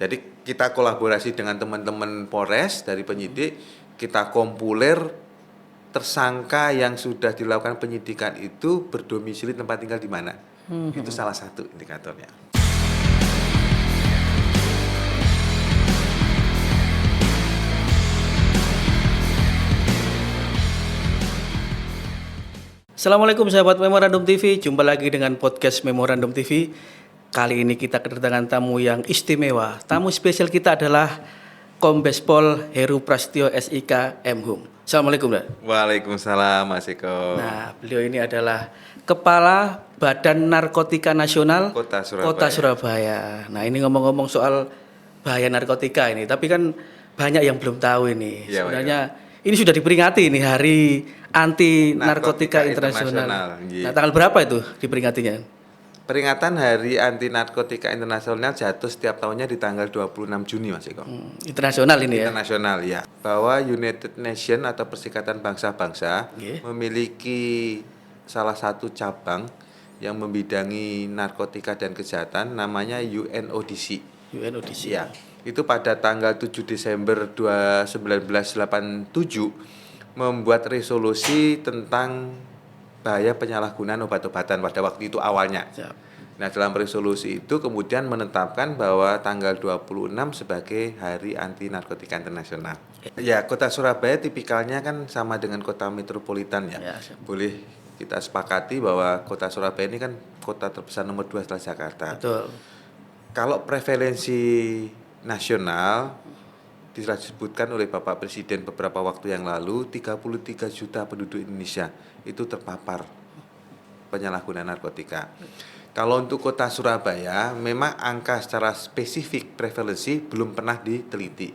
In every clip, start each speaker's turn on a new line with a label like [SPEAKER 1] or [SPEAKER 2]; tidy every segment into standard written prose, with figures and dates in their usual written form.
[SPEAKER 1] Jadi kita kolaborasi dengan teman-teman Polres dari penyidik, kita kompuler tersangka yang sudah dilakukan penyidikan itu berdomisili tempat tinggal di mana. Itu salah satu indikatornya.
[SPEAKER 2] Assalamualaikum sahabat Memorandum TV, jumpa lagi dengan podcast Memorandum TV. Kali ini kita kedatangan tamu yang istimewa. Tamu spesial kita adalah Kombes Pol Heru Prasetyo SIK M.Hum. Assalamualaikum, Mbak.
[SPEAKER 1] Waalaikumsalam, Mas Eko.
[SPEAKER 2] Nah, beliau ini adalah Kepala Badan Narkotika Nasional
[SPEAKER 1] Kota
[SPEAKER 2] Surabaya. Nah, ini ngomong-ngomong soal bahaya narkotika ini, tapi kan banyak yang belum tahu ini.
[SPEAKER 1] Ya,
[SPEAKER 2] sebenarnya ini sudah diperingati ini Hari Anti Narkotika Internasional.
[SPEAKER 1] Iya.
[SPEAKER 2] Nah, tanggal berapa itu diperingatinya?
[SPEAKER 1] Peringatan Hari Anti Narkotika Internasional jatuh setiap tahunnya di tanggal 26 Juni, Mas Eko.
[SPEAKER 2] Internasional ini ya.
[SPEAKER 1] Internasional ya. Bahwa United Nations atau Perserikatan Bangsa-Bangsa memiliki salah satu cabang yang membidangi narkotika dan kejahatan namanya UNODC.
[SPEAKER 2] UNODC.
[SPEAKER 1] Ya. Itu pada tanggal 7 Desember 1987 membuat resolusi tentang bahaya penyalahgunaan obat-obatan pada waktu itu awalnya.
[SPEAKER 2] Siap.
[SPEAKER 1] Nah, dalam resolusi itu kemudian menetapkan bahwa tanggal 26 sebagai Hari Anti Narkotika Internasional. Ya, Kota Surabaya tipikalnya kan sama dengan kota metropolitan ya. Boleh kita sepakati bahwa Kota Surabaya ini kan kota terbesar nomor 2 setelah Jakarta.
[SPEAKER 2] Betul.
[SPEAKER 1] Kalau prevalensi nasional disebutkan oleh Bapak Presiden beberapa waktu yang lalu, 33 juta penduduk Indonesia itu terpapar penyalahgunaan narkotika. Kalau untuk kota Surabaya, memang angka secara spesifik prevalensi belum pernah diteliti.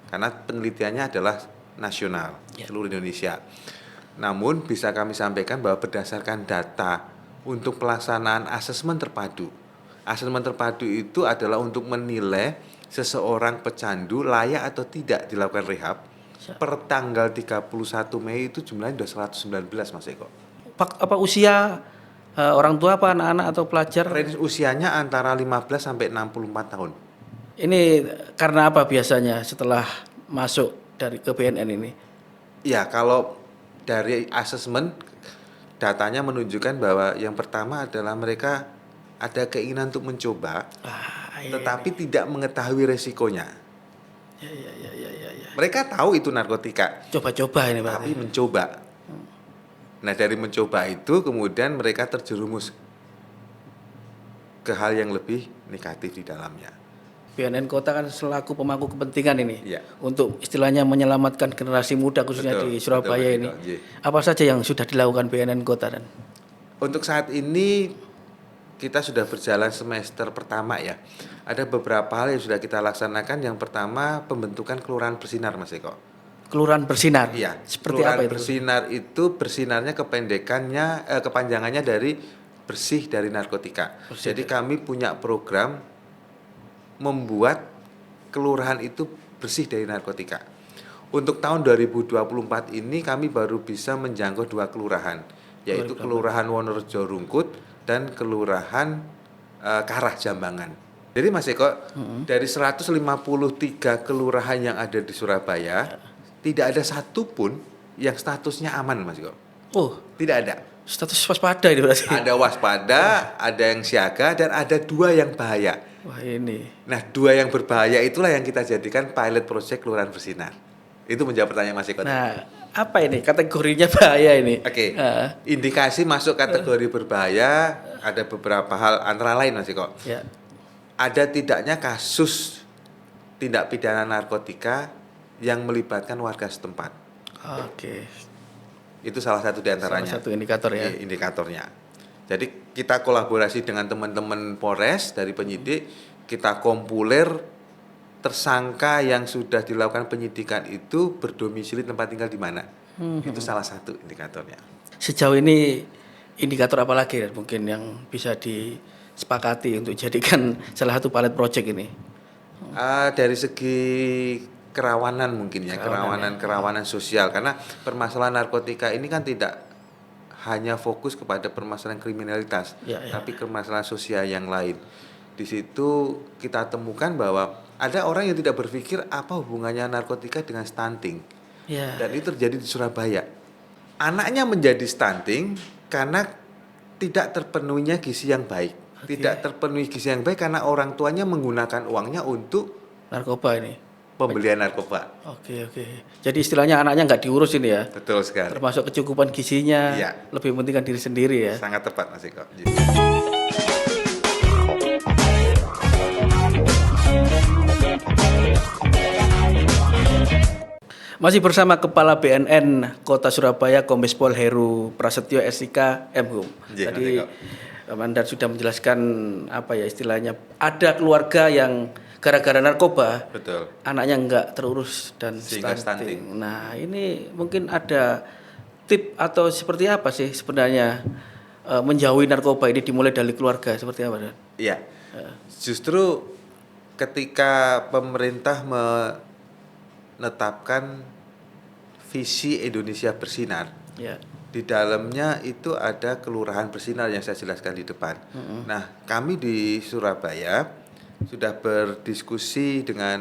[SPEAKER 1] Karena penelitiannya adalah nasional, seluruh Indonesia. Namun bisa kami sampaikan bahwa berdasarkan data untuk pelaksanaan asesmen terpadu. Asesmen terpadu itu adalah untuk menilai seseorang pecandu layak atau tidak dilakukan rehab. Per tanggal 31 Mei itu jumlahnya sudah 119, Mas Eko.
[SPEAKER 2] Apa usia orang tua apa anak-anak atau pelajar?
[SPEAKER 1] Range usianya antara 15 sampai 64 tahun.
[SPEAKER 2] Ini karena apa biasanya setelah masuk dari ke BNN ini?
[SPEAKER 1] Ya, kalau dari asesmen datanya menunjukkan bahwa yang pertama adalah mereka ada keinginan untuk mencoba, tetapi tidak mengetahui resikonya.
[SPEAKER 2] Ya.
[SPEAKER 1] Mereka tahu itu narkotika,
[SPEAKER 2] Coba-coba ini Pak.
[SPEAKER 1] tapi mencoba. Nah, dari mencoba itu kemudian mereka terjerumus ke hal yang lebih negatif di dalamnya.
[SPEAKER 2] BNN Kota kan selaku pemangku kepentingan ini
[SPEAKER 1] Ya.
[SPEAKER 2] untuk istilahnya menyelamatkan generasi muda khususnya di Surabaya ini. Apa saja yang sudah dilakukan BNN Kota dan?
[SPEAKER 1] Untuk saat ini kita sudah berjalan semester pertama ya. Ada beberapa hal yang sudah kita laksanakan. Yang pertama pembentukan kelurahan bersinar, Mas Eko.
[SPEAKER 2] Kelurahan bersinar.
[SPEAKER 1] Iya.
[SPEAKER 2] Seperti
[SPEAKER 1] kelurahan
[SPEAKER 2] apa itu?
[SPEAKER 1] Bersinar itu bersinarnya kepanjangannya dari bersih dari narkotika. Jadi kami punya program membuat kelurahan itu bersih dari narkotika. Untuk tahun 2024 ini kami baru bisa menjangkau 2 kelurahan, yaitu Kelurahan Wonorejo Rungkut dan Kelurahan Karah Jambangan. Jadi Mas Eko, dari 153 kelurahan yang ada di Surabaya, tidak ada satupun yang statusnya aman, Mas Eko.
[SPEAKER 2] Oh,
[SPEAKER 1] tidak ada.
[SPEAKER 2] Status waspada ini berarti.
[SPEAKER 1] Ada waspada, ada yang siaga, dan ada 2 yang bahaya.
[SPEAKER 2] Wah ini.
[SPEAKER 1] Nah, 2 yang berbahaya itulah yang kita jadikan pilot project Kelurahan Bersinar. Itu menjawab pertanyaan Mas Eko.
[SPEAKER 2] Nah, apa ini kategorinya bahaya ini?
[SPEAKER 1] Oke. Indikasi masuk kategori berbahaya ada beberapa hal, antara lain Mas Eko.
[SPEAKER 2] Ya.
[SPEAKER 1] Ada tidaknya kasus tindak pidana narkotika yang melibatkan warga setempat.
[SPEAKER 2] Oke.
[SPEAKER 1] Itu salah satu di antaranya.
[SPEAKER 2] Salah satu indikator ya.
[SPEAKER 1] Indikatornya. Jadi kita kolaborasi dengan teman-teman Polres dari penyidik, kita kompuler tersangka yang sudah dilakukan penyidikan itu berdomisili tempat tinggal di mana. Itu salah satu indikatornya.
[SPEAKER 2] Sejauh ini indikator apa lagi mungkin yang bisa disepakati untuk jadikan salah satu pilot project ini?
[SPEAKER 1] Dari segi kerawanan mungkin ya, kerawanan sosial, karena permasalahan narkotika ini kan tidak hanya fokus kepada permasalahan kriminalitas, tapi permasalahan sosial yang lain. Di situ kita temukan bahwa Ada orang yang tidak berpikir apa hubungannya narkotika dengan stunting.
[SPEAKER 2] Ya.
[SPEAKER 1] Dan itu terjadi di Surabaya. Anaknya menjadi stunting karena tidak terpenuhinya gizi yang baik.
[SPEAKER 2] Oke.
[SPEAKER 1] Tidak terpenuhi gizi yang baik karena orang tuanya menggunakan uangnya untuk
[SPEAKER 2] Narkoba ini.
[SPEAKER 1] pembelian narkoba.
[SPEAKER 2] Oke. Jadi istilahnya anaknya nggak diurus ini ya.
[SPEAKER 1] Betul sekali.
[SPEAKER 2] Termasuk kecukupan gizinya.
[SPEAKER 1] Iya.
[SPEAKER 2] Lebih pentingkan diri sendiri ya.
[SPEAKER 1] Sangat tepat Mas Eko.
[SPEAKER 2] Masih bersama Kepala BNN Kota Surabaya Kombes Pol Heru Prasetyo SIK MHum.
[SPEAKER 1] Iya,
[SPEAKER 2] Tadi
[SPEAKER 1] Mas
[SPEAKER 2] Mandan sudah menjelaskan apa ya istilahnya, ada keluarga yang gara-gara narkoba
[SPEAKER 1] Betul.
[SPEAKER 2] anaknya nggak terurus dan
[SPEAKER 1] Sehingga
[SPEAKER 2] stunting. Nah ini mungkin ada tip atau seperti apa sih sebenarnya menjauhi narkoba ini dimulai dari keluarga seperti apa Dan?
[SPEAKER 1] Iya. Justru ketika pemerintah menetapkan visi Indonesia Bersinar,
[SPEAKER 2] Ya.
[SPEAKER 1] di dalamnya itu ada kelurahan bersinar yang saya jelaskan di depan. Nah, kami di Surabaya sudah berdiskusi dengan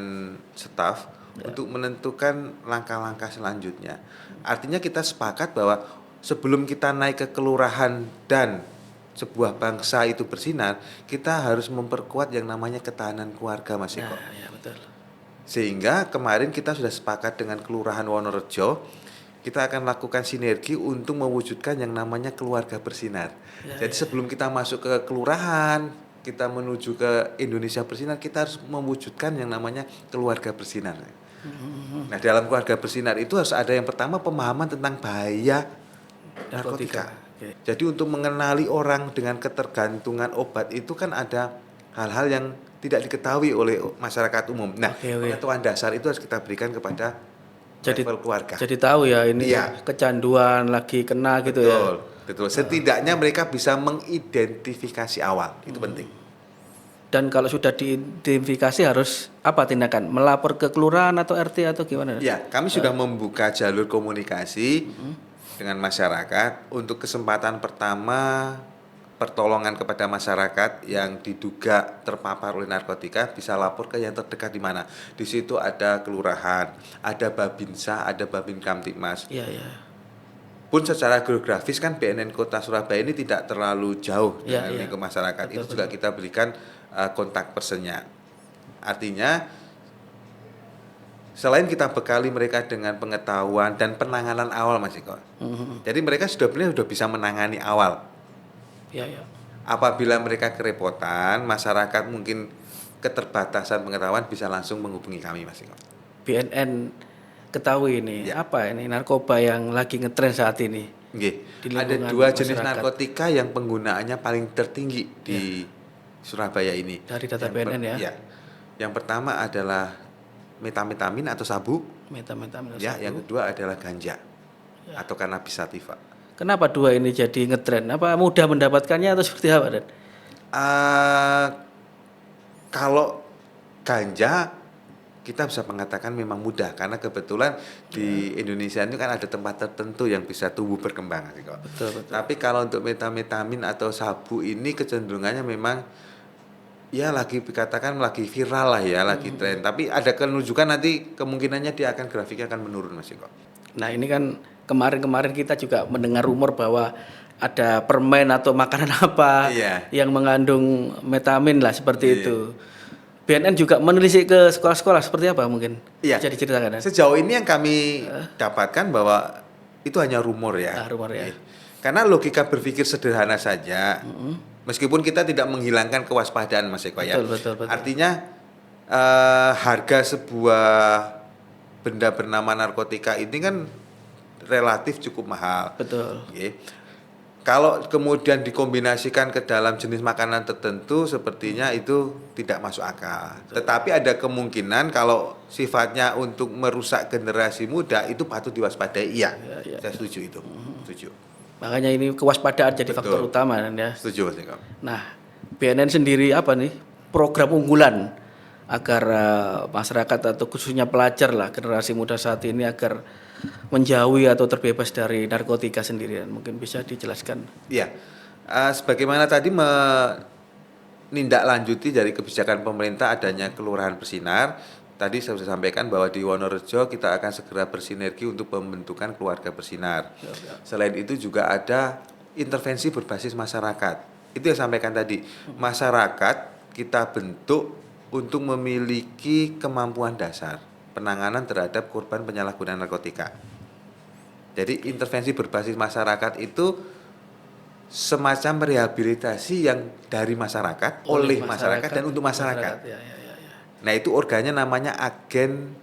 [SPEAKER 1] staf untuk menentukan langkah-langkah selanjutnya. Artinya kita sepakat bahwa sebelum kita naik ke kelurahan dan sebuah bangsa itu bersinar, kita harus memperkuat yang namanya ketahanan keluarga, Mas Eko.
[SPEAKER 2] Nah, ya betul.
[SPEAKER 1] Sehingga kemarin kita sudah sepakat dengan Kelurahan Wonorejo, kita akan lakukan sinergi untuk mewujudkan yang namanya keluarga bersinar. Jadi sebelum kita masuk ke kelurahan, kita menuju ke Indonesia Bersinar, kita harus mewujudkan yang namanya keluarga bersinar. Nah, dalam keluarga bersinar itu harus ada yang pertama pemahaman tentang bahaya narkotika.
[SPEAKER 2] Oke.
[SPEAKER 1] Jadi untuk mengenali orang dengan ketergantungan obat itu kan ada hal-hal yang tidak diketahui oleh masyarakat umum. Nah,
[SPEAKER 2] Oke.
[SPEAKER 1] pengetahuan dasar itu harus kita berikan kepada level keluarga.
[SPEAKER 2] Jadi tahu ya ini
[SPEAKER 1] Iya.
[SPEAKER 2] kecanduan lagi kena gitu ya.
[SPEAKER 1] Betul. Setidaknya mereka bisa mengidentifikasi awal. Itu penting.
[SPEAKER 2] Dan kalau sudah diidentifikasi harus apa tindakan? Melapor ke kelurahan atau RT atau gimana?
[SPEAKER 1] Ya, kami sudah membuka jalur komunikasi dengan masyarakat untuk kesempatan pertama pertolongan kepada masyarakat yang diduga terpapar oleh narkotika bisa lapor ke yang terdekat di mana. Di situ ada kelurahan, ada Babinsa, ada Babin Kamtipmas.
[SPEAKER 2] Iya.
[SPEAKER 1] Pun secara geografis kan BNN Kota Surabaya ini tidak terlalu jauh
[SPEAKER 2] Iya,
[SPEAKER 1] dengan
[SPEAKER 2] iya.
[SPEAKER 1] lingkup masyarakat.
[SPEAKER 2] Betul,
[SPEAKER 1] Itu juga kita berikan kontak personnya. Artinya selain kita bekali mereka dengan pengetahuan dan penanganan awal, Mas Eko. Jadi mereka sudah bisa menangani awal.
[SPEAKER 2] Iya.
[SPEAKER 1] Apabila mereka kerepotan, masyarakat mungkin keterbatasan pengetahuan bisa langsung menghubungi kami, Mas Eko.
[SPEAKER 2] BNN ketahui ini
[SPEAKER 1] Ya.
[SPEAKER 2] apa ini narkoba yang lagi ngetren saat ini.
[SPEAKER 1] Nggih.
[SPEAKER 2] Di
[SPEAKER 1] Ada
[SPEAKER 2] lingkungan
[SPEAKER 1] dua jenis
[SPEAKER 2] masyarakat.
[SPEAKER 1] narkotika yang penggunaannya paling tertinggi di Surabaya ini.
[SPEAKER 2] Dari data
[SPEAKER 1] Yang
[SPEAKER 2] BNN ya.
[SPEAKER 1] Iya. Yang pertama adalah metamfetamin atau sabu,
[SPEAKER 2] Metamfetamin.
[SPEAKER 1] ya. Yang kedua adalah ganja atau cannabis sativa.
[SPEAKER 2] Kenapa dua ini jadi ngetren? Apa mudah mendapatkannya atau seperti apa, Dan?
[SPEAKER 1] Kalau ganja kita bisa mengatakan memang mudah karena kebetulan di Indonesia itu kan ada tempat tertentu yang bisa tumbuh berkembang.
[SPEAKER 2] Betul.
[SPEAKER 1] Tapi kalau untuk metamfetamin atau sabu ini kecenderungannya memang ya lagi dikatakan lagi viral lah ya, lagi tren. Tapi ada penunjukan nanti kemungkinannya dia akan grafiknya akan menurun, Mas Eko.
[SPEAKER 2] Nah, ini kan kemarin kita juga mendengar rumor bahwa ada permen atau makanan apa
[SPEAKER 1] Iya.
[SPEAKER 2] yang mengandung metamin lah seperti itu. BNN juga menelisik ke sekolah-sekolah seperti apa mungkin?
[SPEAKER 1] Iya.
[SPEAKER 2] Bisa diceritakan, Dan?
[SPEAKER 1] Sejauh ini yang kami dapatkan bahwa itu hanya rumor ya.
[SPEAKER 2] Rumor ya.
[SPEAKER 1] Karena logika berpikir sederhana saja. Meskipun kita tidak menghilangkan kewaspadaan, Mas Eko ya.
[SPEAKER 2] Betul.
[SPEAKER 1] Artinya harga sebuah benda bernama narkotika ini kan relatif cukup mahal.
[SPEAKER 2] Betul.
[SPEAKER 1] Oke. Kalau kemudian dikombinasikan ke dalam jenis makanan tertentu, sepertinya itu tidak masuk akal. Tetapi ada kemungkinan kalau sifatnya untuk merusak generasi muda itu patut diwaspadai. Iya. Saya setuju itu. Setuju.
[SPEAKER 2] Makanya ini kewaspadaan jadi faktor utama, Dan, ya.
[SPEAKER 1] Setuju, Mas Eko.
[SPEAKER 2] Nah, BNN sendiri apa nih program unggulan agar masyarakat atau khususnya pelajar lah generasi muda saat ini agar menjauhi atau terbebas dari narkotika sendirian, mungkin bisa dijelaskan.
[SPEAKER 1] Iya, sebagaimana tadi menindaklanjuti dari kebijakan pemerintah adanya Kelurahan Bersinar. Tadi saya sudah sampaikan bahwa di Wonorejo kita akan segera bersinergi untuk pembentukan keluarga bersinar. Selain itu juga ada intervensi berbasis masyarakat. Itu yang sampaikan tadi. Masyarakat kita bentuk untuk memiliki kemampuan dasar penanganan terhadap korban penyalahgunaan narkotika. Jadi intervensi berbasis masyarakat itu semacam rehabilitasi yang dari masyarakat, oleh masyarakat dan untuk masyarakat.
[SPEAKER 2] Ya.
[SPEAKER 1] Nah, itu organnya namanya agen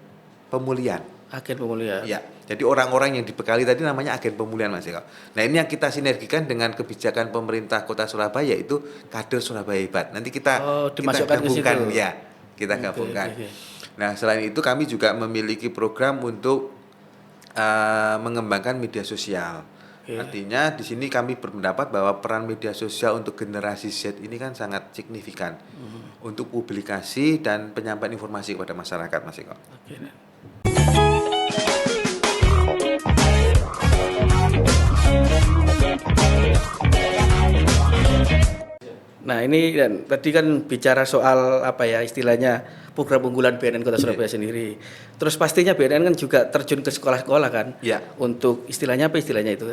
[SPEAKER 1] pemulihan.
[SPEAKER 2] Agen pemulihan.
[SPEAKER 1] Ya, jadi orang-orang yang dibekali tadi namanya agen pemulihan, Mas Eko. Nah, ini yang kita sinergikan dengan kebijakan pemerintah Kota Surabaya, itu kader Surabaya Hebat. Nanti kita
[SPEAKER 2] dimasukkan
[SPEAKER 1] gabungkan
[SPEAKER 2] ke situ.
[SPEAKER 1] ya, kita gabungkan.
[SPEAKER 2] Okay.
[SPEAKER 1] Nah, selain itu kami juga memiliki program untuk mengembangkan media sosial. Artinya di sini kami berpendapat bahwa peran media sosial untuk generasi Z ini kan sangat signifikan untuk publikasi dan penyampaian informasi kepada masyarakat, Mas Eko.
[SPEAKER 2] Nah, ini dan tadi kan bicara soal apa ya istilahnya program unggulan BNN Kota Surabaya sendiri. Terus pastinya BNN kan juga terjun ke sekolah-sekolah kan?
[SPEAKER 1] Ya.
[SPEAKER 2] Untuk istilahnya apa istilahnya itu?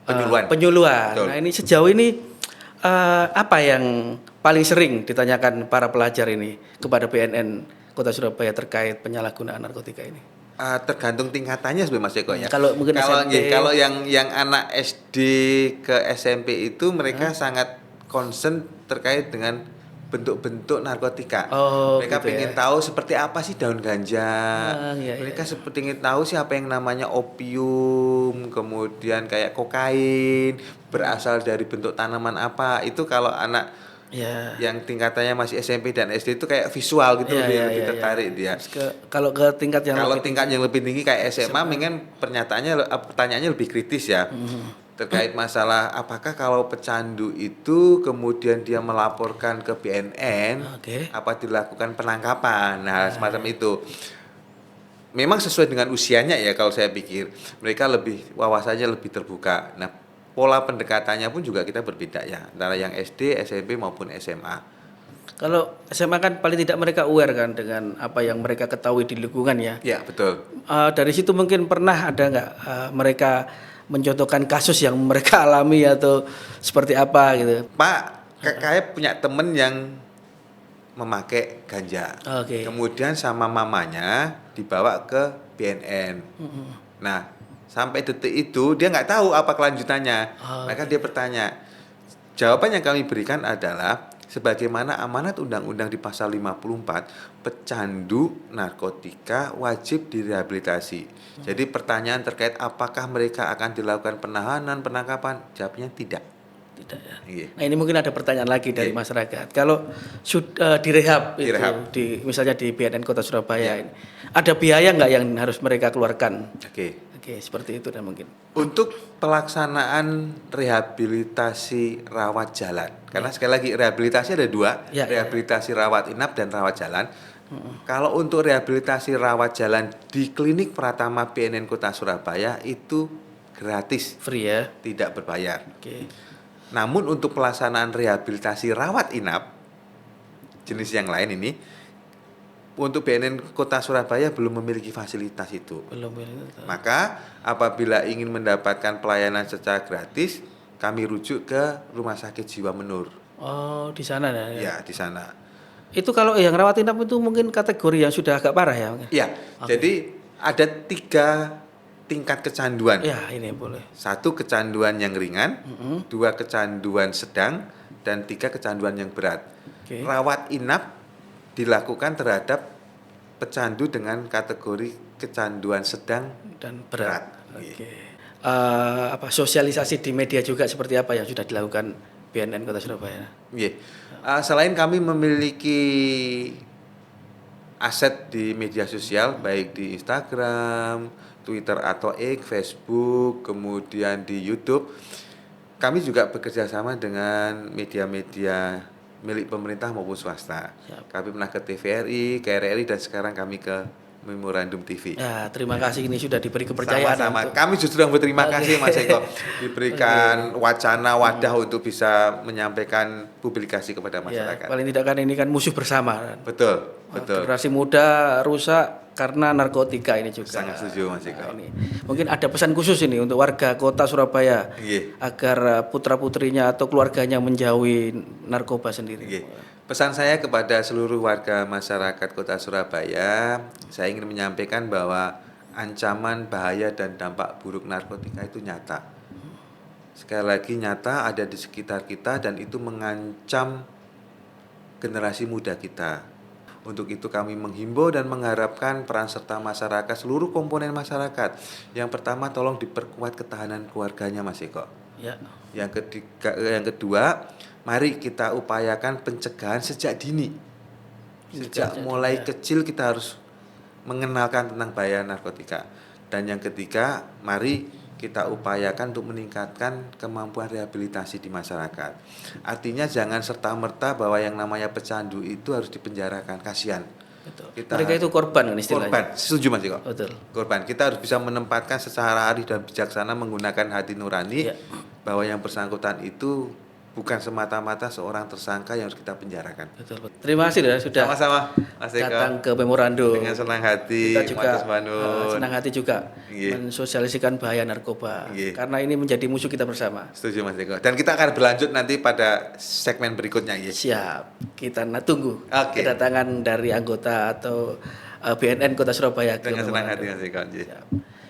[SPEAKER 1] Penyuluhan.
[SPEAKER 2] Penyuluhan.
[SPEAKER 1] Betul.
[SPEAKER 2] Nah, ini sejauh ini apa yang paling sering ditanyakan para pelajar ini kepada BNN Kota Surabaya terkait penyalahgunaan narkotika ini?
[SPEAKER 1] Tergantung tingkatannya sebenarnya, Mas Eko ya.
[SPEAKER 2] Kalau mungkin SMP.
[SPEAKER 1] Kalau yang anak SD ke SMP itu mereka sangat concern terkait dengan bentuk-bentuk narkotika. Mereka
[SPEAKER 2] gitu
[SPEAKER 1] ingin tahu seperti apa sih daun ganja. Mereka seperti ingin tahu sih apa yang namanya opium, kemudian kayak kokain, berasal dari bentuk tanaman apa. Itu kalau anak yang tingkatannya masih SMP dan SD itu kayak visual gitu, lebih tertarik dia.
[SPEAKER 2] Kalau ke tingkat yang
[SPEAKER 1] lebih tinggi kayak SMA, mungkin pertanyaannya lebih kritis ya. Terkait masalah apakah kalau pecandu itu kemudian dia melaporkan ke BNN, apa dilakukan penangkapan, semacam itu. Memang sesuai dengan usianya ya, kalau saya pikir mereka wawasannya lebih terbuka. Nah, pola pendekatannya pun juga kita berbeda ya, antara yang SD, SMP maupun SMA.
[SPEAKER 2] Kalau SMA kan paling tidak mereka aware kan dengan apa yang mereka ketahui di lingkungan ya.
[SPEAKER 1] Ya, betul.
[SPEAKER 2] Dari situ mungkin pernah ada nggak mereka mencontohkan kasus yang mereka alami atau seperti apa gitu?
[SPEAKER 1] Pak, kayak punya temen yang memakai ganja. Kemudian sama mamanya dibawa ke BNN. Nah, sampai detik itu dia nggak tahu apa kelanjutannya. Maka dia bertanya. Jawaban yang kami berikan adalah sebagaimana amanat undang-undang di pasal 54, pecandu narkotika wajib direhabilitasi. Jadi pertanyaan terkait apakah mereka akan dilakukan penahanan, penangkapan, jawabnya tidak.
[SPEAKER 2] Tidak ya. Nah, ini mungkin ada pertanyaan lagi dari masyarakat. Kalau sudah direhab itu misalnya di BNN Kota Surabaya ini, ada biaya nggak yang harus mereka keluarkan? Oke, seperti itu dan mungkin.
[SPEAKER 1] Untuk pelaksanaan rehabilitasi rawat jalan, karena sekali lagi rehabilitasi ada dua, rehabilitasi rawat inap dan rawat jalan. Kalau untuk rehabilitasi rawat jalan di Klinik Pratama BNN Kota Surabaya itu gratis,
[SPEAKER 2] free ya,
[SPEAKER 1] tidak berbayar. Namun untuk pelaksanaan rehabilitasi rawat inap jenis yang lain ini, untuk BNN Kota Surabaya belum memiliki fasilitas itu. Maka apabila ingin mendapatkan pelayanan secara gratis, kami rujuk ke Rumah Sakit Jiwa Menur.
[SPEAKER 2] Oh, di sana ya?
[SPEAKER 1] Ya, di sana.
[SPEAKER 2] Itu kalau yang rawat inap itu mungkin kategori yang sudah agak parah ya?
[SPEAKER 1] Iya, jadi ada 3 tingkat kecanduan.
[SPEAKER 2] Ya, ini boleh.
[SPEAKER 1] 1 kecanduan yang ringan, 2 kecanduan sedang, dan 3 kecanduan yang berat. Rawat inap dilakukan terhadap pecandu dengan kategori kecanduan sedang dan berat.
[SPEAKER 2] Sosialisasi di media juga seperti apa yang sudah dilakukan BNN Kota Surabaya?
[SPEAKER 1] Selain kami memiliki aset di media sosial, baik di Instagram, Twitter atau X, Facebook, kemudian di YouTube, kami juga bekerja sama dengan media-media milik pemerintah maupun swasta. Kami pernah ke TVRI, ke RRI, dan sekarang kami ke Memorandum TV.
[SPEAKER 2] Ya, terima kasih ini sudah diberi kepercayaan.
[SPEAKER 1] Sama-sama.
[SPEAKER 2] untuk-
[SPEAKER 1] Kami justru yang berterima
[SPEAKER 2] Oke.
[SPEAKER 1] kasih Mas Eko diberikan wacana wadah untuk bisa menyampaikan publikasi kepada
[SPEAKER 2] Ya,
[SPEAKER 1] masyarakat.
[SPEAKER 2] paling tidak kan ini kan musuh bersama. Kan?
[SPEAKER 1] Betul, betul.
[SPEAKER 2] Generasi muda rusak karena narkotika ini juga.
[SPEAKER 1] Sangat setuju Mas Eko.
[SPEAKER 2] Nah, ini. Mungkin ada pesan khusus ini untuk warga kota Surabaya
[SPEAKER 1] Iya.
[SPEAKER 2] agar putra-putrinya atau keluarganya menjauhi narkoba sendiri.
[SPEAKER 1] Oke. Pesan saya kepada seluruh warga masyarakat Kota Surabaya, saya ingin menyampaikan bahwa ancaman, bahaya dan dampak buruk narkotika itu nyata. Sekali lagi nyata ada di sekitar kita dan itu mengancam generasi muda kita. Untuk itu kami menghimbau dan mengharapkan peran serta masyarakat, seluruh komponen masyarakat. Yang pertama tolong diperkuat ketahanan keluarganya Mas Eko.
[SPEAKER 2] Ya.
[SPEAKER 1] Yang kedua, mari kita upayakan pencegahan sejak dini. Sejak mulai kecil kita harus mengenalkan tentang bahaya narkotika. Dan yang ketiga, mari kita upayakan untuk meningkatkan kemampuan rehabilitasi di masyarakat. Artinya jangan serta-merta bahwa yang namanya pecandu itu harus dipenjarakan, kasihan.
[SPEAKER 2] Betul.
[SPEAKER 1] Kita
[SPEAKER 2] Mereka itu korban kan istilahnya.
[SPEAKER 1] Korban, setuju Mas Eko.
[SPEAKER 2] Betul.
[SPEAKER 1] Korban. Kita harus bisa menempatkan secara arif dan bijaksana menggunakan hati nurani
[SPEAKER 2] Ya.
[SPEAKER 1] bahwa yang bersangkutan itu bukan semata-mata seorang tersangka yang harus kita penjarakan.
[SPEAKER 2] Betul, betul. Terima kasih sudah
[SPEAKER 1] Sama-sama Mas Eko.
[SPEAKER 2] datang ke Memorandum.
[SPEAKER 1] Dengan senang hati,
[SPEAKER 2] Kita juga
[SPEAKER 1] Matur Manun.
[SPEAKER 2] senang hati juga
[SPEAKER 1] Iya.
[SPEAKER 2] mensosialisikan bahaya narkoba.
[SPEAKER 1] Iya.
[SPEAKER 2] Karena ini menjadi musuh kita bersama.
[SPEAKER 1] Setuju Mas Eko. Dan kita akan berlanjut nanti pada segmen berikutnya ya.
[SPEAKER 2] Siap. Kita tunggu
[SPEAKER 1] Oke.
[SPEAKER 2] kedatangan dari anggota atau BNN Kota Surabaya. ke
[SPEAKER 1] Dengan senang hati
[SPEAKER 2] Memorandum.
[SPEAKER 1] Mas Eko. Iya.
[SPEAKER 2] Siap.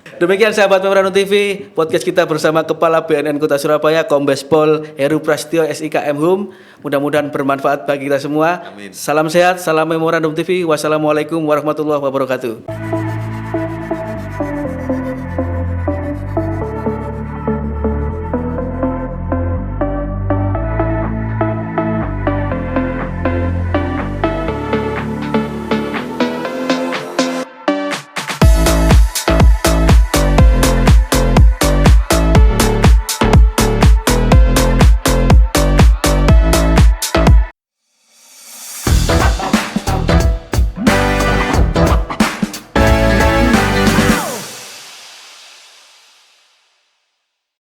[SPEAKER 2] Demikian sahabat Memorandum TV, podcast kita bersama Kepala BNN Kota Surabaya, Kombes Pol Heru Prasetyo SIKM Hum. Mudah-mudahan bermanfaat bagi kita semua.
[SPEAKER 1] Amin.
[SPEAKER 2] Salam sehat, salam Memorandum TV. Wassalamualaikum warahmatullahi wabarakatuh.